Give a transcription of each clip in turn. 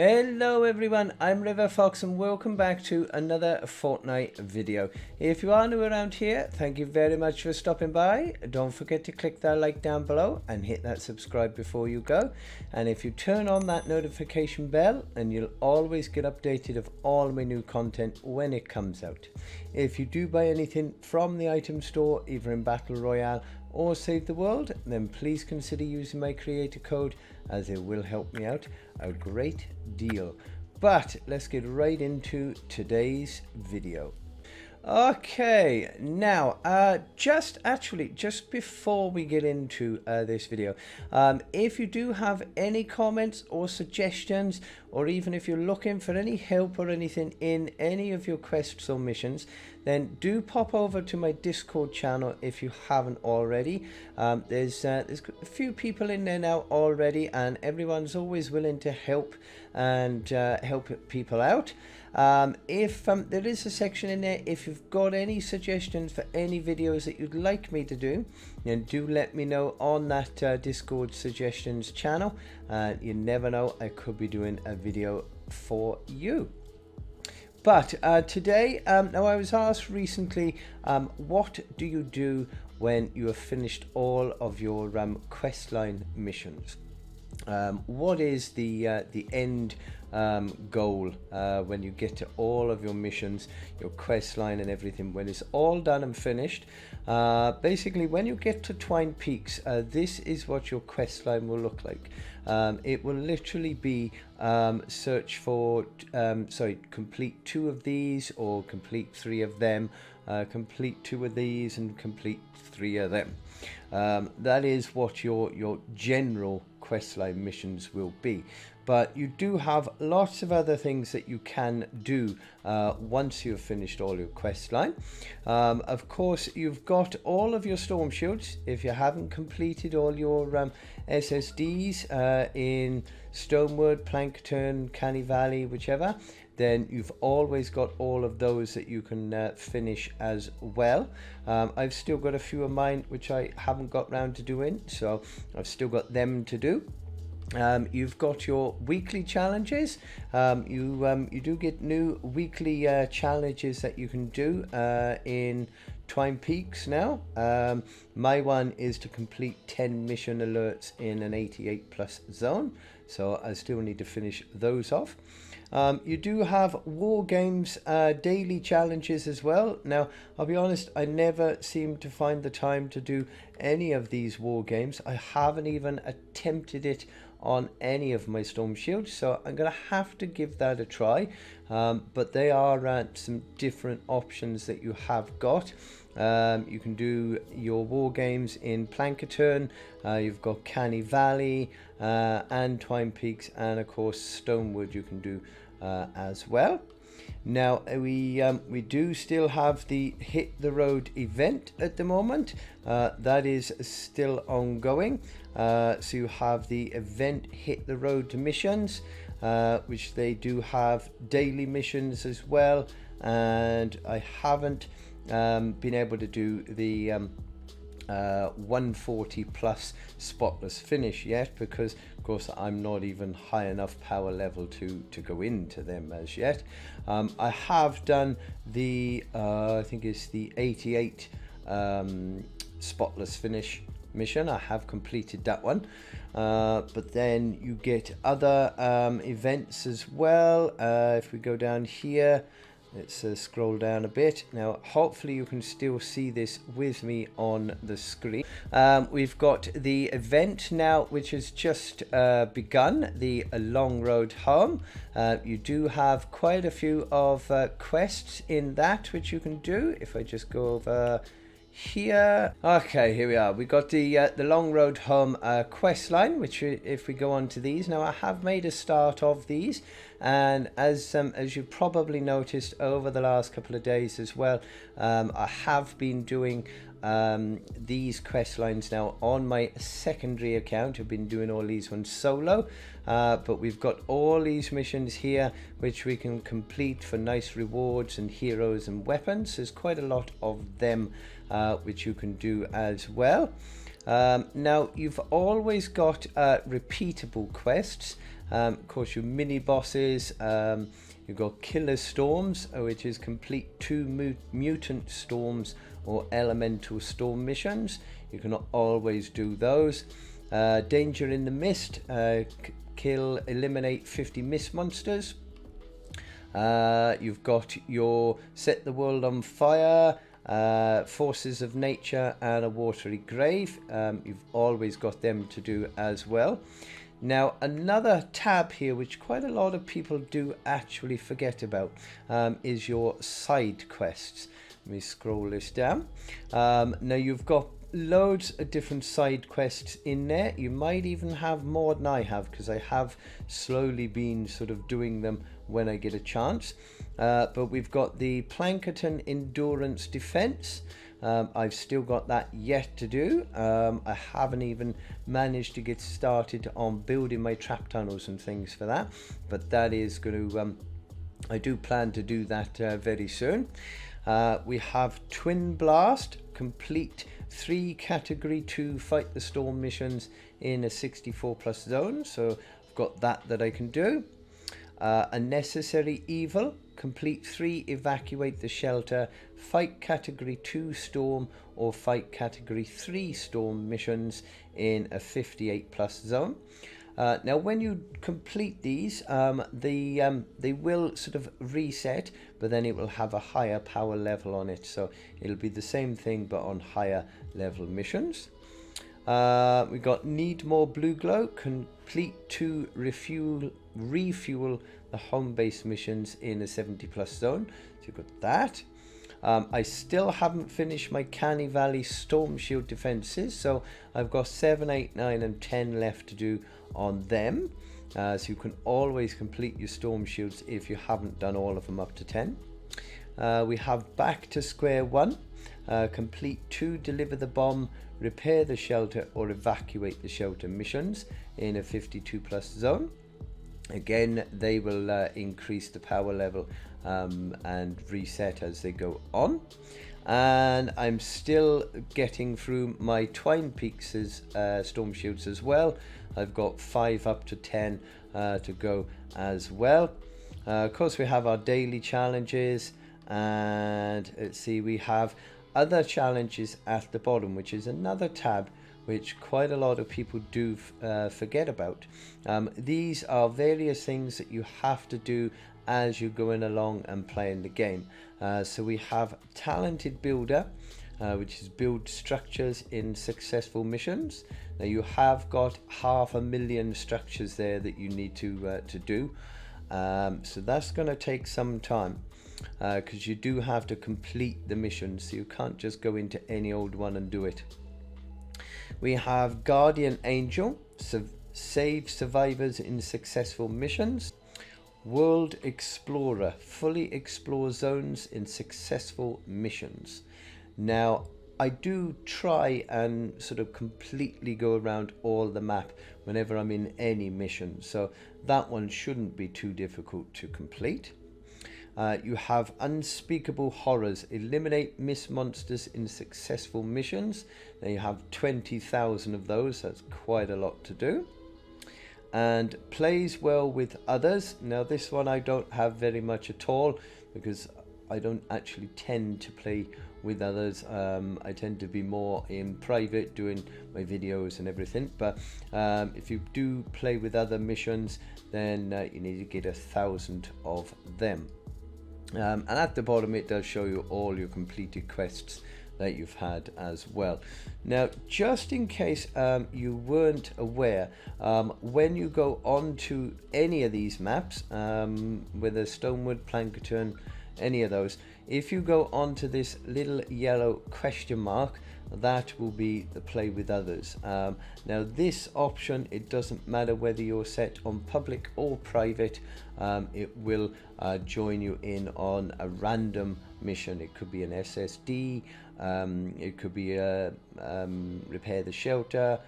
Hello everyone, I'm RiverFox and welcome back to another Fortnite video. If you are new around here, thank you very much for stopping by. Don't forget to click that like down below and hit that subscribe before you go. And if you turn on that notification bell, and you'll always get updated of all my new content when it comes out. If you do buy anything from the item store, either in Battle Royale or Save the World, then please consider using my creator code, as it will help me out a great deal. But let's get right into today's video. Okay, now just before we get into this video, if you do have any comments or suggestions, or even if you're looking for any help or anything in any of your quests or missions, then do pop over to my Discord channel if you haven't already. There's a few people in there now already, and everyone's always willing to help and help people out. If there is a section in there, if you've got any suggestions for any videos that you'd like me to do, then do let me know on that Discord suggestions channel. You never know, I could be doing a video for you. But today, now I was asked recently, what do you do when you have finished all of your questline missions? What is the end goal when you get to all of your missions, your quest line and everything, when it's all done and finished? Basically, when you get to Twine Peaks, this is what your quest line will look like. It will literally be search for complete 2 of these, or complete 3 of them, complete 2 of these and complete 3 of them. That is what your general questline missions will be. But you do have lots of other things that you can do once you've finished all your questline. Of course, you've got all of your storm shields. If you haven't completed all your SSDs in Stonewood, Plankerton, Canny Valley, whichever, then you've always got all of those that you can finish as well. I've still got a few of mine which I haven't got round to doing, so I've still got them to do. You've got your weekly challenges. You do get new weekly challenges that you can do in Twine Peaks now. My one is to complete 10 mission alerts in an 88+ zone, so I still need to finish those off. You do have war games daily challenges as well. Now, I'll be honest, I never seem to find the time to do any of these war games. I haven't even attempted it on any of my storm shields, so I'm gonna have to give that a try. But they are some different options that you have got. You can do your war games in Plankerton, you've got Canny Valley and Twine Peaks, and of course Stonewood you can do as well. Now we do still have the Hit the Road event at the moment. That is still ongoing. So you have the event Hit the Road missions, which they do have daily missions as well, and I haven't been able to do the 140+ spotless finish yet, because of course I'm not even high enough power level to go into them as yet. I have done the I think it's the 88 spotless finish mission. I have completed that one, but then you get other events as well. If we go down here, let's scroll down a bit. Now, hopefully you can still see this with me on the screen. We've got the event now, which has just begun, the Long Road Home. You do have quite a few of quests in that which you can do. If I just go over here, okay, here we are. We got the Long Road Home quest line, which if we go on to these now, I have made a start of these, and as you probably noticed over the last couple of days as well, I have been doing these quest lines now on my secondary account. I've been doing all these ones solo, but we've got all these missions here which we can complete for nice rewards and heroes and weapons. There's quite a lot of them which you can do as well. Now you've always got repeatable quests. Of course, your mini bosses, you've got killer storms, which is complete 2 mutant storms or elemental storm missions. You can always do those. Danger in the mist, eliminate 50 mist monsters. You've got your set the world on fire, forces of nature, and a watery grave. You've always got them to do as well. Now, another tab here which quite a lot of people do actually forget about is your side quests. Let me scroll this down. Now you've got loads of different side quests in there. You might even have more than I have, because I have slowly been sort of doing them when I get a chance. But we've got the Plankerton Endurance Defense. I've still got that yet to do. I haven't even managed to get started on building my trap tunnels and things for that, but that is going to I do plan to do that very soon. We have Twin Blast, complete 3 category 2 fight the storm missions in a 64+ zone, so I've got that I can do. A Necessary Evil, complete 3 evacuate the shelter, fight category 2 storm or fight category 3 storm missions in a 58+ zone. Now when you complete these, they will sort of reset, but then it will have a higher power level on it, so it'll be the same thing but on higher level missions. We got Need More Blue Glow, complete 2 refuel the home base missions in a 70+ zone, so you've got that. I still haven't finished my Canny Valley Storm Shield defenses, so I've got 7, 8, 9 and 10 left to do on them. So you can always complete your Storm Shields if you haven't done all of them up to 10. We have Back to Square One, complete 2 Deliver the Bomb, Repair the Shelter or Evacuate the Shelter missions in a 52+ zone. Again, they will increase the power level and reset as they go on. And I'm still getting through my Twine Peaks' Storm Shields as well. I've got 5 up to 10 to go as well. Of course, we have our daily challenges, and let's see, we have other challenges at the bottom, which is another tab which quite a lot of people do forget about. These are various things that you have to do as you're going along and playing the game. So we have Talented Builder, which is build structures in successful missions. Now you have got 500,000 structures there that you need to do. So that's going to take some time, because you do have to complete the mission, so you can't just go into any old one and do it. We have Guardian Angel, save survivors in successful missions. World Explorer, fully explore zones in successful missions. Now, I do try and sort of completely go around all the map whenever I'm in any mission, so that one shouldn't be too difficult to complete. You have Unspeakable Horrors, eliminate mist monsters in successful missions. Now you have 20,000 of those, that's quite a lot to do. And Plays Well with Others. Now this one I don't have very much at all, because I don't actually tend to play with others. I tend to be more in private doing my videos and everything, but if you do play with other missions, then you need to get 1,000 of them. And at the bottom it does show you all your completed quests that you've had as well. Now, just in case you weren't aware, when you go on to any of these maps, whether Stonewood, Plankerton, any of those, if you go onto this little yellow question mark, that will be the Play with Others. Now this option, it doesn't matter whether you're set on public or private, it will join you in on a random mission. It could be an SSD, it could be a repair the shelter,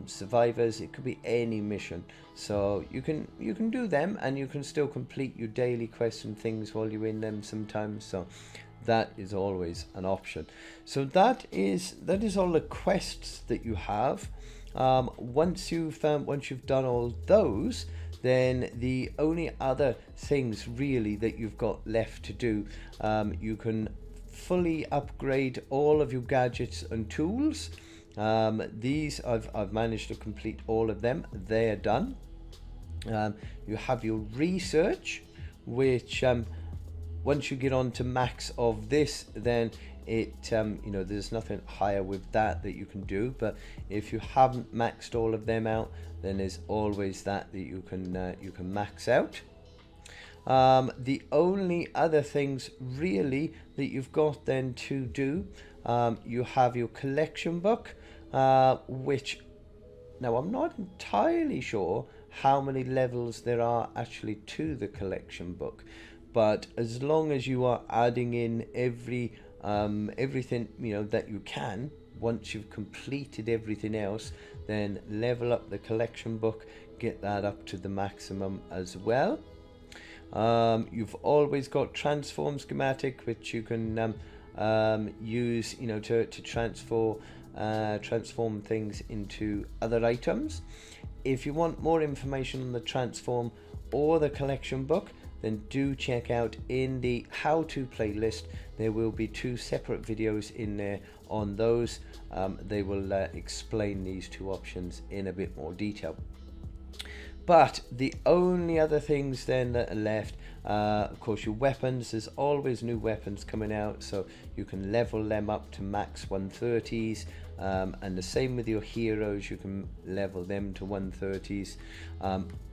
survivors, it could be any mission. So you can do them, and you can still complete your daily quests and things while you're in them sometimes, so that is always an option. So that is all the quests that you have. Once you've done all those, then the only other things really that you've got left to do, you can fully upgrade all of your gadgets and tools. These I've managed to complete all of them. They're done. You have your research, which once you get on to max of this, then it you know, there's nothing higher with that you can do. But if you haven't maxed all of them out, then there's always that you can max out. The only other things really that you've got then to do, you have your collection book, which now I'm not entirely sure how many levels there are actually to the collection book, but as long as you are adding in everything, you know, that you can, once you've completed everything else, then level up the collection book, get that up to the maximum as well. You've always got transform schematic, which you can use, you know, to transform things into other items. If you want more information on the transform or the collection book, then do check out in the how to playlist. There will be 2 separate videos in there on those. They will explain these 2 options in a bit more detail. But the only other things then that are left, of course, your weapons. There's always new weapons coming out, so you can level them up to max 130s, and the same with your heroes, you can level them to 130s.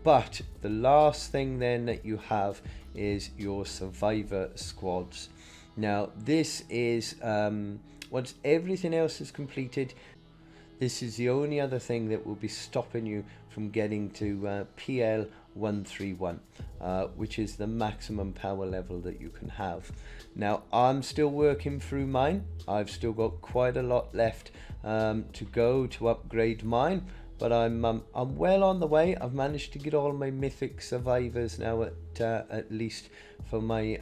But the last thing then that you have is your survivor squads. Now this is, once everything else is completed, this is the only other thing that will be stopping you from getting to PL 131, which is the maximum power level that you can have. Now I'm still working through mine. I've still got quite a lot left to go to upgrade mine, but I'm well on the way. I've managed to get all my mythic survivors now at least for my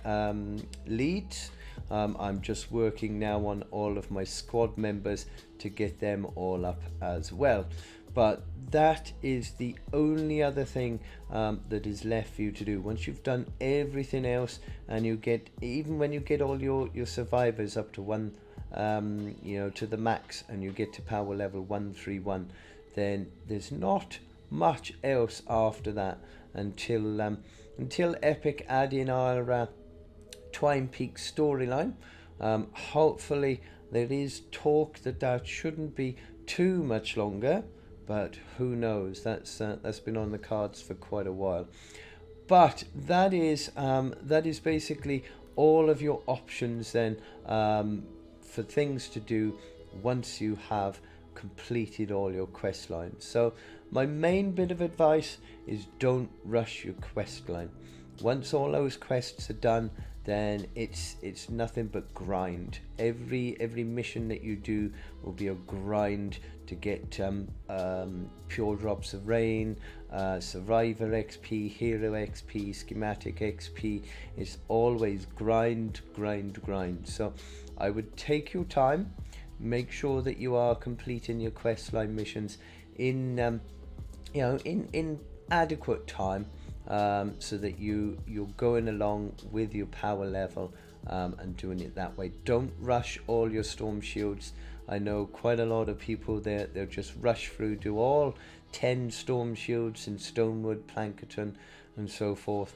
leads. I'm just working now on all of my squad members to get them all up as well. But that is the only other thing that is left for you to do. Once you've done everything else, and you get, even when you get all your survivors up to you know, to the max, and you get to power level 131, then there's not much else after that until Epic add in our Twine Peak storyline. Hopefully there is talk that shouldn't be too much longer, but who knows? That's been on the cards for quite a while. But that is basically all of your options then for things to do once you have completed all your quest lines. So my main bit of advice is don't rush your quest line. Once all those quests are done, then it's nothing but grind. Every mission that you do will be a grind to get pure drops of rain, survivor XP, hero XP, schematic XP. It's always grind. So I would take your time, make sure that you are completing your questline missions in you know, in adequate time, so that you're going along with your power level and doing it that way. Don't rush all your storm shields. I know quite a lot of people they'll just rush through, do all 10 storm shields in Stonewood, Plankerton and so forth,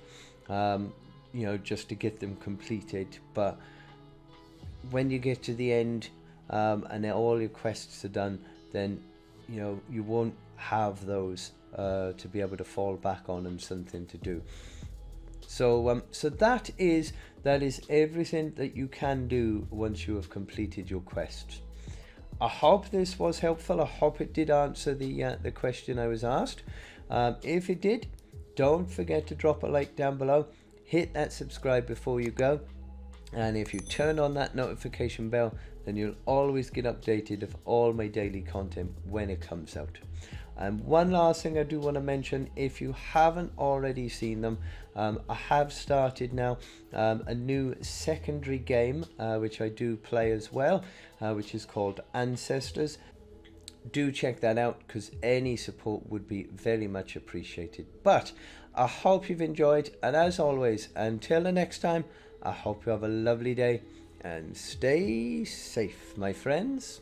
you know, just to get them completed. But when you get to the end and all your quests are done, then you know you won't have those to be able to fall back on and something to do. So so that is everything that you can do once you have completed your quests. I hope this was helpful. I hope it did answer the question I was asked. If it did, don't forget to drop a like down below. Hit that subscribe before you go. And if you turn on that notification bell, then you'll always get updated of all my daily content when it comes out. And one last thing I do want to mention, if you haven't already seen them, I have started now a new secondary game which I do play as well, which is called Ancestors. do check that out, because any support would be very much appreciated. But I hope you've enjoyed, and as always, until the next time, I hope you have a lovely day and stay safe, my friends.